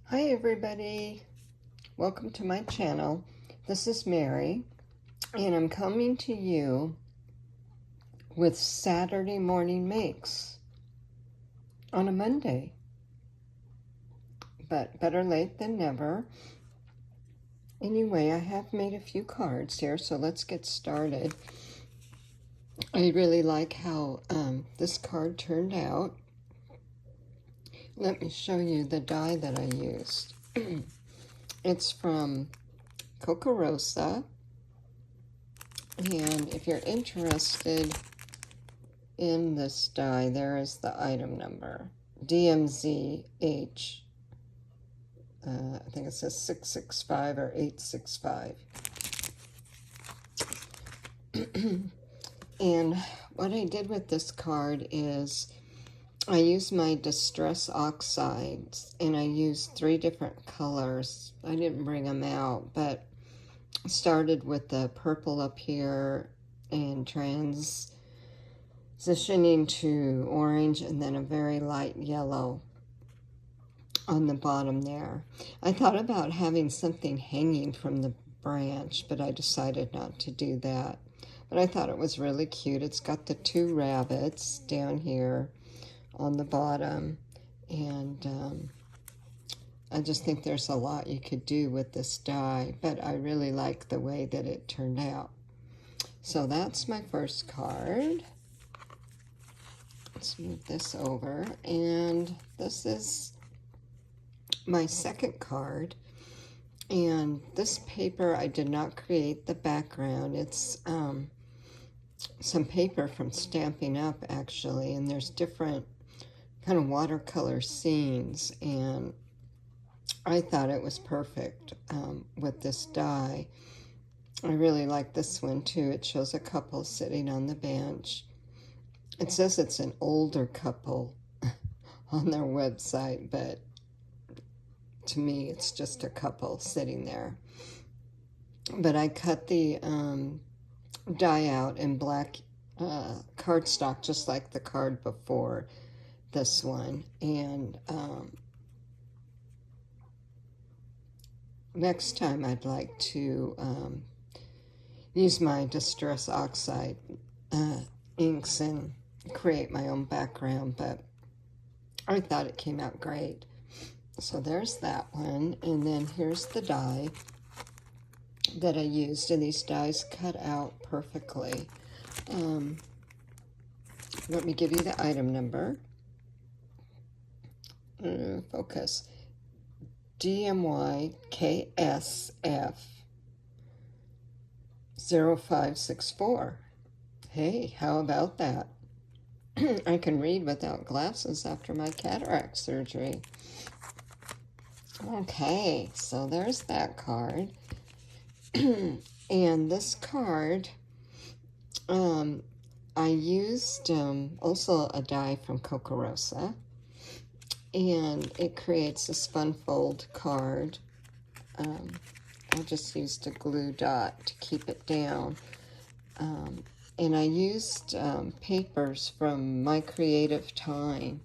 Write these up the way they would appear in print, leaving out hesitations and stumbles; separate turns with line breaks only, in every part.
Hi everybody, welcome to my channel. This is Mary and I'm coming to you with Saturday morning makes on a Monday, but better late than never. Anyway, I have made a few cards here, so let's get started. I really like how this card turned out. Let me show you the die that I used. It's from Rosa. And if you're interested in this die, there is the item number, DMZH. I think it says 665 or 865. And what I did with this card is I used my Distress Oxides, and I used 3 different colors. I didn't bring them out, but started with the purple up here and transitioning to orange and then a very light yellow on the bottom there. I thought about having something hanging from the branch, but I decided not to do that. But I thought it was really cute. It's got the 2 rabbits down here on the bottom, and I just think there's a lot you could do with this die, but I really like the way that it turned out. So that's my first card. Let's move this over, and this is my second card. And this paper, I did not create the background. It's some paper from Stampin' Up, actually, and there's different kind of watercolor scenes, and I thought it was perfect with this die. I really like this one too. It shows a couple sitting on the bench. It says it's an older couple on their website, but to me it's just a couple sitting there. But I cut the die out in black cardstock, just like the card before this one, and next time I'd like to use my Distress Oxide inks and create my own background, but I thought it came out great. So there's that one, and then here's the die that I used, and these dies cut out perfectly. Let me give you the item number. Focus. DMYKSF 0564. Hey, how about that? I can read without glasses after my cataract surgery. Okay, so there's that card. And this card, I used also a die from Rosa. And it creates this fun fold card. I just used a glue dot to keep it down. And I used papers from My Creative Time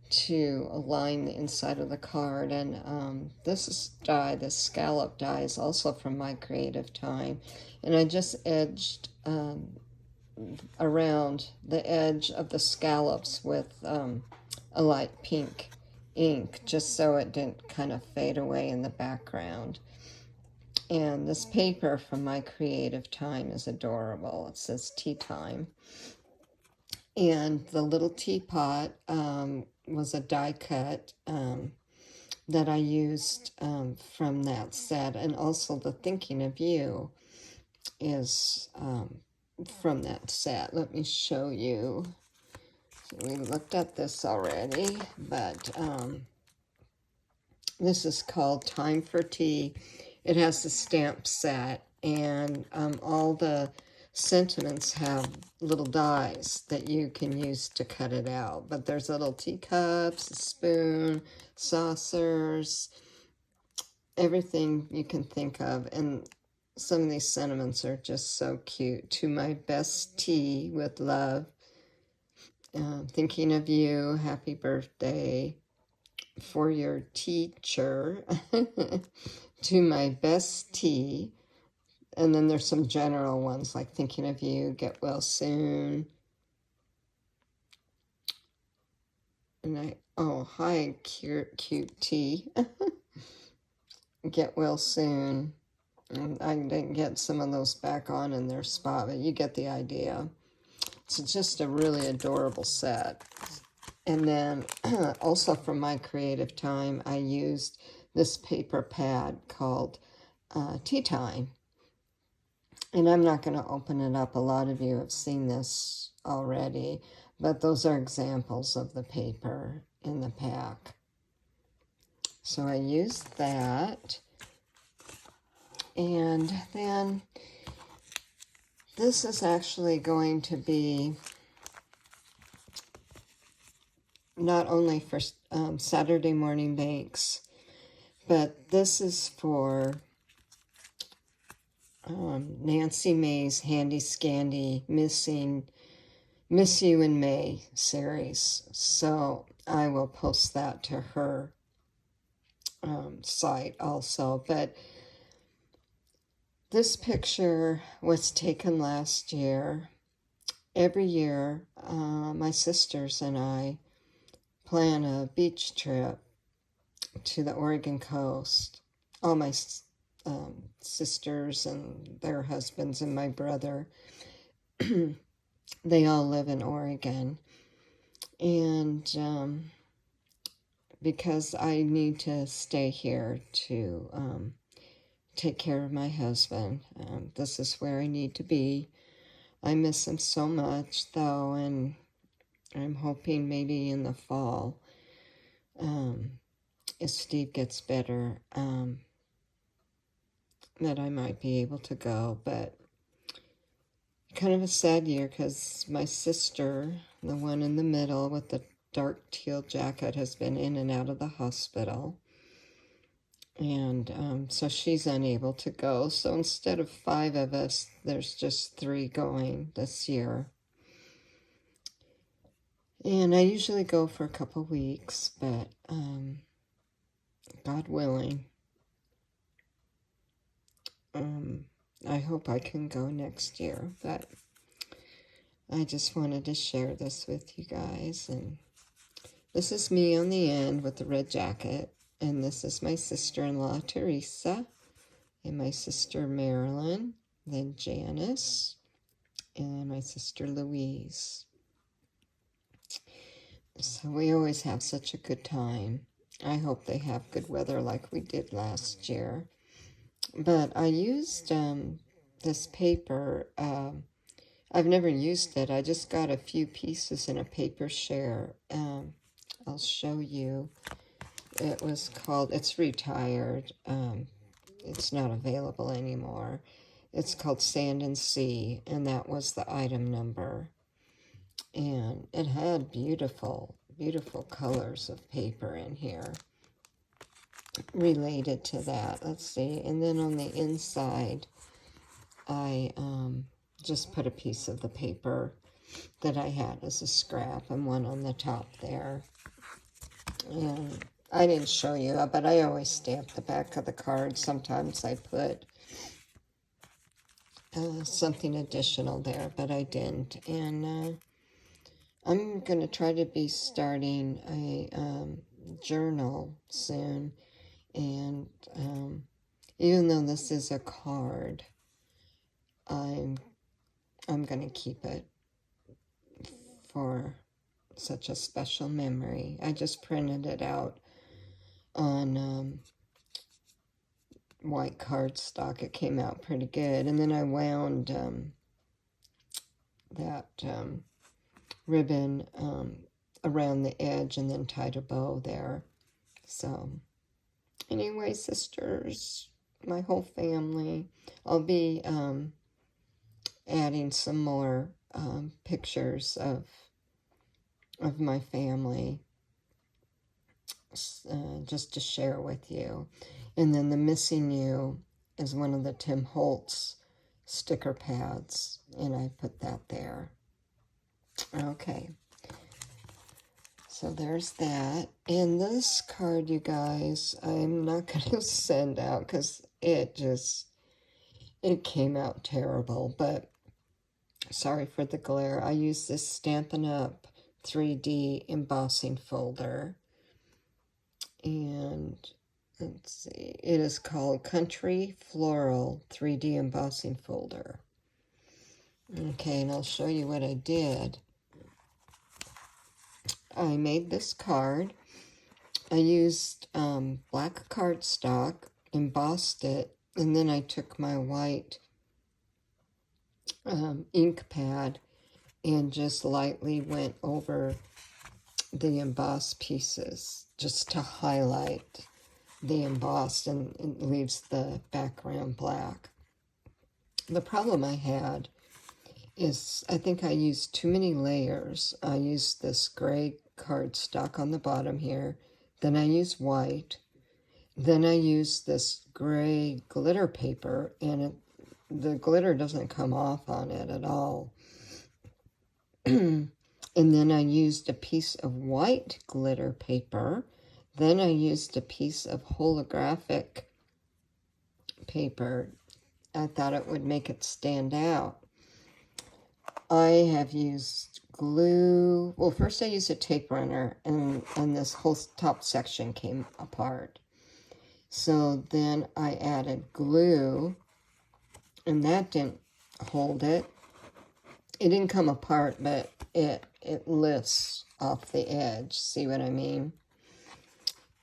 to align the inside of the card. And this die, this scallop die, is also from My Creative Time. And I just edged around the edge of the scallops with a light pink ink, just so it didn't kind of fade away in the background. And this paper from My Creative Time is adorable. It says Tea Time. And the little teapot was a die cut that I used from that set. And also the Thinking of You is from that set. Let me show you. We looked at this already, but this is called Time for Tea. It has the stamp set, and all the sentiments have little dies that you can use to cut it out. But there's little teacups, a spoon, saucers, everything you can think of. And some of these sentiments are just so cute. To my best tea with love. Thinking of you, happy birthday, for your teacher, to my bestie, and then there's some general ones like thinking of you, get well soon. And hi, cute tea. Get well soon. And I didn't get some of those back on in their spot, but you get the idea. It's just a really adorable set. And then also from my creative time, I used this paper pad called Tea Time. And I'm not going to open it up. A lot of you have seen this already, but those are examples of the paper in the pack. So I used that. And then this is actually going to be not only for Saturday morning bakes, but this is for Nancy May's Handy Scandy Miss You in May series. So I will post that to her site also. But this picture was taken last year. Every year, my sisters and I plan a beach trip to the Oregon coast. All my sisters and their husbands and my brother, they all live in Oregon. And because I need to stay here to take care of my husband, this is where I need to be. I miss him so much, though, and I'm hoping maybe in the fall, if Steve gets better, that I might be able to go. But kind of a sad year because my sister, the one in the middle with the dark teal jacket, has been in and out of the hospital. And so she's unable to go. So instead of 5 of us, there's just 3 going this year. And I usually go for a couple weeks, but God willing, I hope I can go next year. But I just wanted to share this with you guys. And this is me on the end with the red jacket. And this is my sister-in-law, Teresa, and my sister, Marilyn, then Janice, and my sister, Louise. So we always have such a good time. I hope they have good weather like we did last year. But I used this paper. I've never used it. I just got a few pieces in a paper share. I'll show you. It was called, it's retired. It's not available anymore. It's called Sand and Sea, and that was the item number. And it had beautiful, beautiful colors of paper in here related to that. Let's see. And then on the inside, I just put a piece of the paper that I had as a scrap and one on the top there. And I didn't show you, but I always stamp the back of the card. Sometimes I put something additional there, but I didn't. And I'm going to try to be starting a journal soon. And even though this is a card, I'm going to keep it for such a special memory. I just printed it out on white cardstock. It came out pretty good. And then I wound that ribbon around the edge and then tied a bow there. So anyway, sisters, my whole family, I'll be adding some more pictures of my family just to share with you. And then the Missing You is one of the Tim Holtz sticker pads, and I put that there. Okay. So there's that. And this card, you guys, I'm not going to send out because it came out terrible. But sorry for the glare. I use this Stampin' Up! 3D embossing folder. And let's see, it is called Country Floral 3D embossing folder. Okay, and I'll show you what I did. I made this card. I used black cardstock, embossed it, and then I took my white ink pad and just lightly went over the embossed pieces just to highlight the embossed, and it leaves the background black. The problem I had is I think I used too many layers. I used this gray cardstock on the bottom here, then I used white, then I used this gray glitter paper, and the glitter doesn't come off on it at all. And then I used a piece of white glitter paper. Then I used a piece of holographic paper. I thought it would make it stand out. I have used glue. Well, first I used a tape runner, and this whole top section came apart. So then I added glue, and that didn't hold it. It didn't come apart, but it lifts off the edge. See what I mean?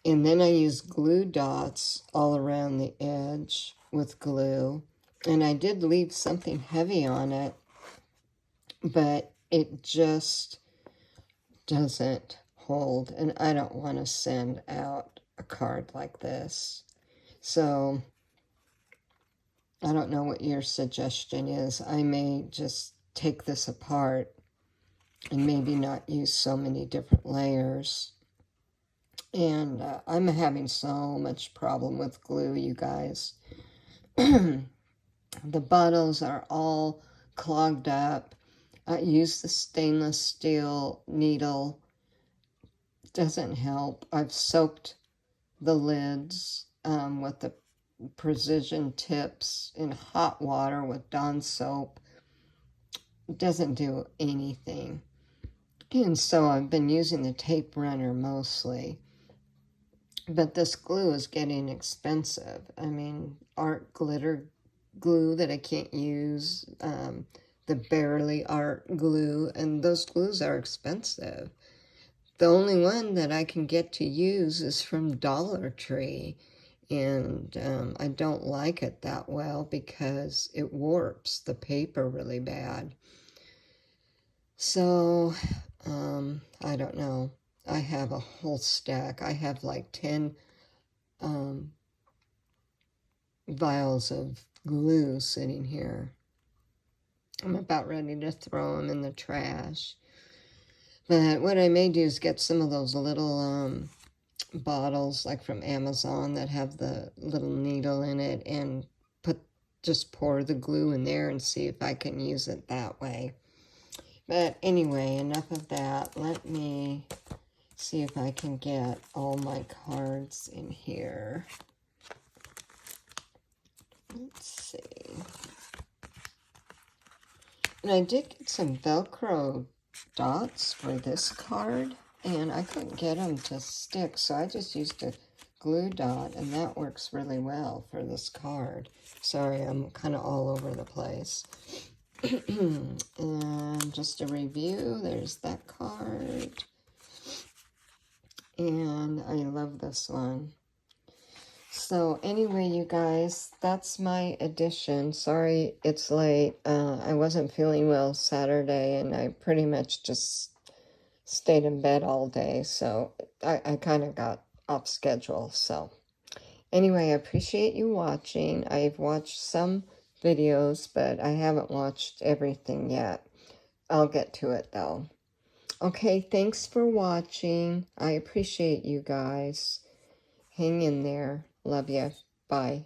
And then I used glue dots all around the edge with glue. And I did leave something heavy on it, but it just doesn't hold. And I don't want to send out a card like this. So I don't know what your suggestion is. I may just take this apart and maybe not use so many different layers. And I'm having so much problem with glue, you guys. The bottles are all clogged up. I use the stainless steel needle. Doesn't help. I've soaked the lids with the precision tips in hot water with Dawn soap. It doesn't do anything. And so I've been using the tape runner mostly. But this glue is getting expensive. I mean, art glitter glue that I can't use, the barely art glue, and those glues are expensive. The only one that I can get to use is from Dollar Tree, and I don't like it that well because it warps the paper really bad. So, I don't know. I have a whole stack. I have like 10 vials of glue sitting here. I'm about ready to throw them in the trash. But what I may do is get some of those little bottles like from Amazon that have the little needle in it, and just pour the glue in there and see if I can use it that way. But anyway, enough of that. Let me see if I can get all my cards in here. Let's see. And I did get some Velcro dots for this card, and I couldn't get them to stick, so I just used a glue dot, and that works really well for this card. Sorry, I'm kind of all over the place. And just a review, there's that card. And I love this one. So anyway, you guys, that's my edition. Sorry it's late. I wasn't feeling well Saturday, and I pretty much just stayed in bed all day. So I kind of got off schedule. So anyway, I appreciate you watching. I've watched some videos, but I haven't watched everything yet. I'll get to it though. Okay, thanks for watching. I appreciate you guys. Hang in there. Love you. Bye.